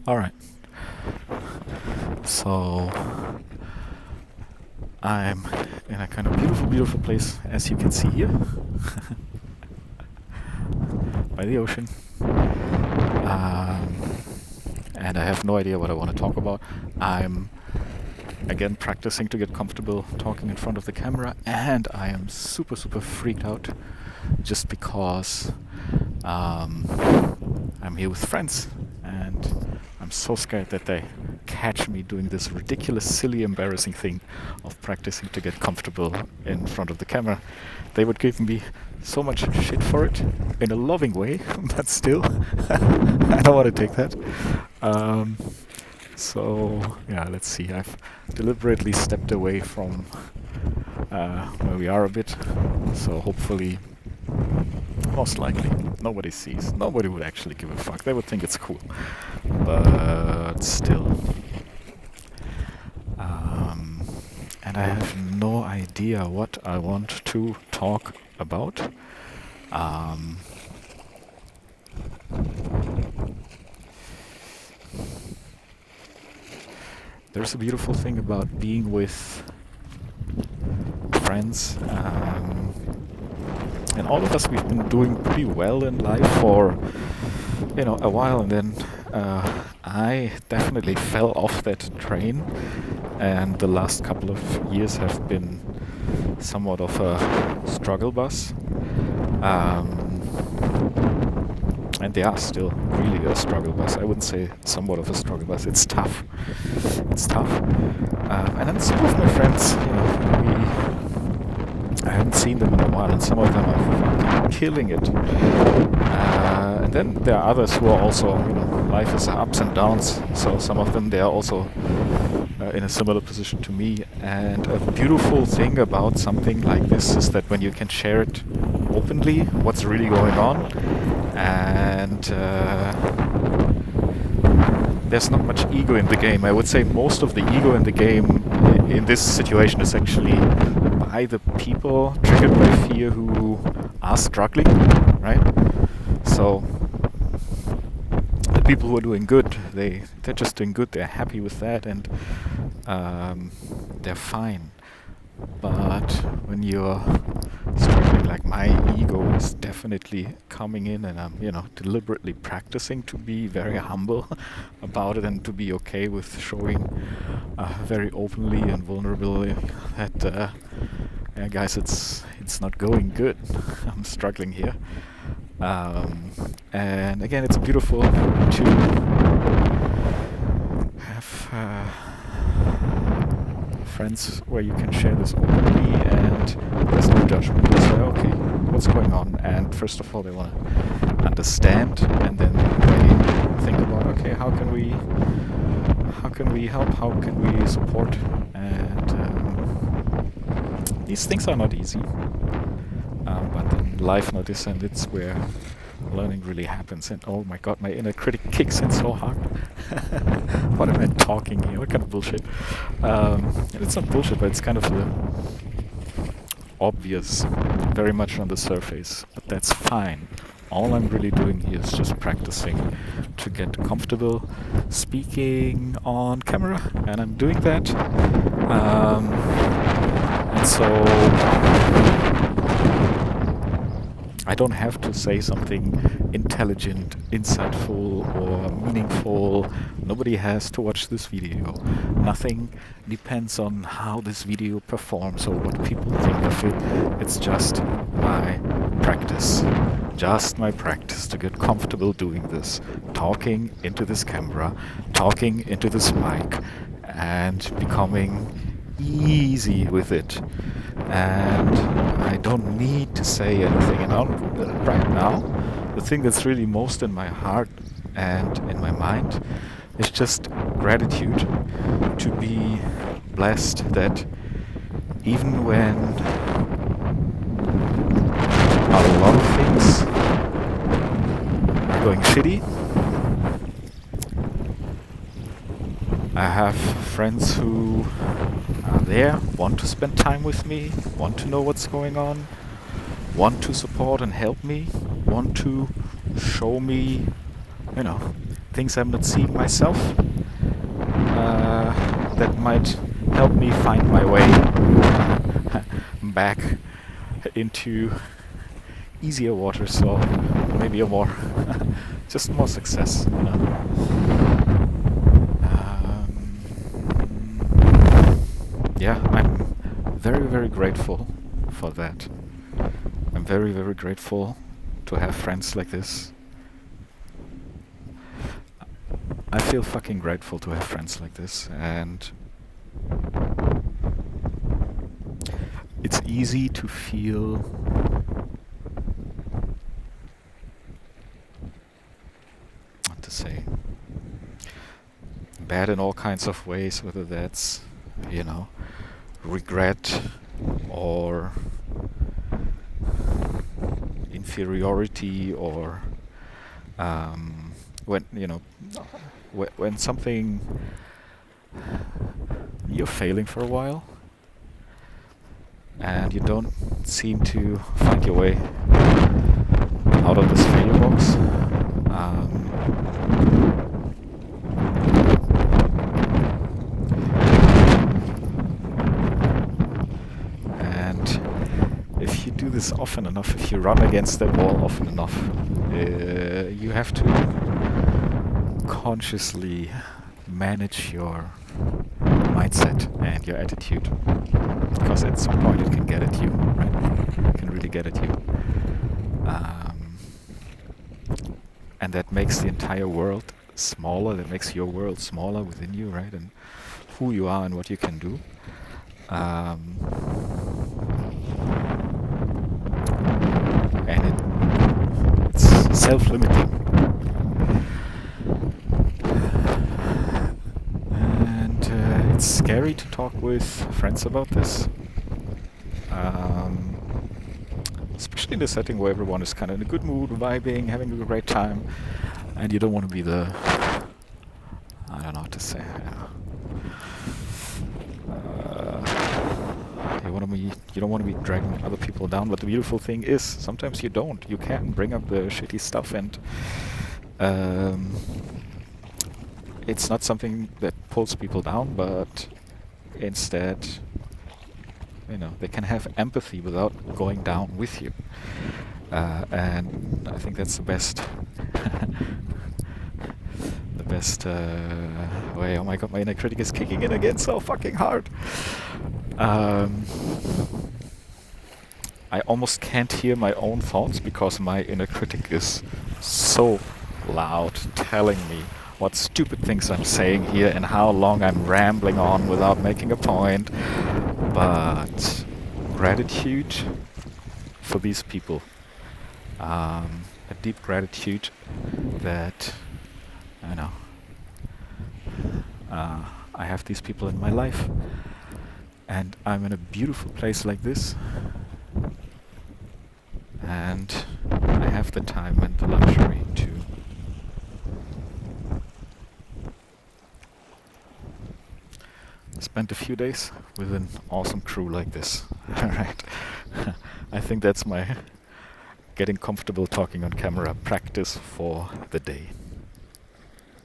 Alright, so I'm in a kind of beautiful place, as you can see here, by the ocean. And I have no idea what I want to talk about. I'm again practicing to get comfortable talking in front of the camera, and I am super freaked out just because I'm here with friends, and I'm so scared that they catch me doing this ridiculous, silly, embarrassing thing of practicing to get comfortable in front of the camera. They would give me so much shit for it in a loving way, but still, I don't want to take that. So yeah, let's see. I've deliberately stepped away from where we are a bit, so hopefully, most likely, nobody sees. Nobody would actually give a fuck. They would think it's cool, but still. And I have no idea what I want to talk about. There's a beautiful thing about being with friends, and all of us, we've been doing pretty well in life for a while, and then I definitely fell off that train, and the last couple of years have been somewhat of a struggle bus. And they are still really a struggle bus. I wouldn't say somewhat of a struggle bus. It's tough. It's tough. And then some of my friends, I haven't seen them in a while, and some of them are fucking killing it. And then there are others who are also, life is ups and downs. So some of them, they are also in a similar position to me. And a beautiful thing about something like this is that when you can share it openly, what's really going on, and there's not much ego in the game. I would say most of the ego in the game in this situation is actually by the people triggered by fear who are struggling, right? So the people who are doing good, they're just doing good, they're happy with that, and they're fine. But when you're struggling, like my ego is definitely coming in, and I'm, deliberately practicing to be very humble about it and to be okay with showing very openly and vulnerably that, yeah, guys, it's not going good. I'm struggling here. And again, it's beautiful to have friends where you can share this openly and there's no judgment. They say, okay, what's going on? And first of all, they want to understand, and then they think about, okay, how can we help? How can we support? And these things are not easy, but in life not is, and it's where learning really happens. And oh my god, my inner critic kicks in so hard. What am I talking here? What kind of bullshit? It's not bullshit, but it's kind of obvious, very much on the surface, but that's fine. All I'm really doing here is just practicing to get comfortable speaking on camera, and I'm doing that. And so I don't have to say something intelligent, insightful, or meaningful. Nobody has to watch this video. Nothing depends on how this video performs or what people think of it. It's just my practice. Just my practice to get comfortable doing this. Talking into this camera, talking into this mic, and becoming easy with it. And I don't need to say anything. And right now, the thing that's really most in my heart and in my mind is just gratitude to be blessed that even when a lot of things are going shitty, I have friends who are there, want to spend time with me, want to know what's going on, want to support and help me, want to show me, things I'm not seeing myself, that might help me find my way back into easier waters, or maybe a more just more success, you know. Yeah, I'm very, very grateful for that. I'm very, very grateful to have friends like this. I feel fucking grateful to have friends like this, and it's easy to feel what to say, bad in all kinds of ways, whether that's, you know, regret or inferiority, or when, you know, when something, you're failing for a while and you don't seem to find your way out of this failure box. And if you do this often enough, if you run against that wall often enough, you have to consciously manage your mindset and your attitude, because at some point it can get at you, right? It can really get at you. And that makes the entire world smaller, that makes your world smaller within you, right? And who you are and what you can do. And it's self-limiting. And it's scary to talk with friends about this. Especially in a setting where everyone is kind of in a good mood, vibing, having a great time, and you don't want to be the, I don't know what to say, you don't want to be dragging other people down. But the beautiful thing is, sometimes you don't. You can bring up the shitty stuff, and it's not something that pulls people down, but instead, you know, they can have empathy without going down with you. And I think that's the best the best way. Oh my god, my inner critic is kicking in again so fucking hard. I almost can't hear my own thoughts because my inner critic is so loud, telling me what stupid things I'm saying here and how long I'm rambling on without making a point. But gratitude for these people. A deep gratitude that, I know, I have these people in my life, and I'm in a beautiful place like this, and I have the time and the luxury to spend a few days with an awesome crew like this. Alright. I think that's my getting comfortable talking on camera practice for the day.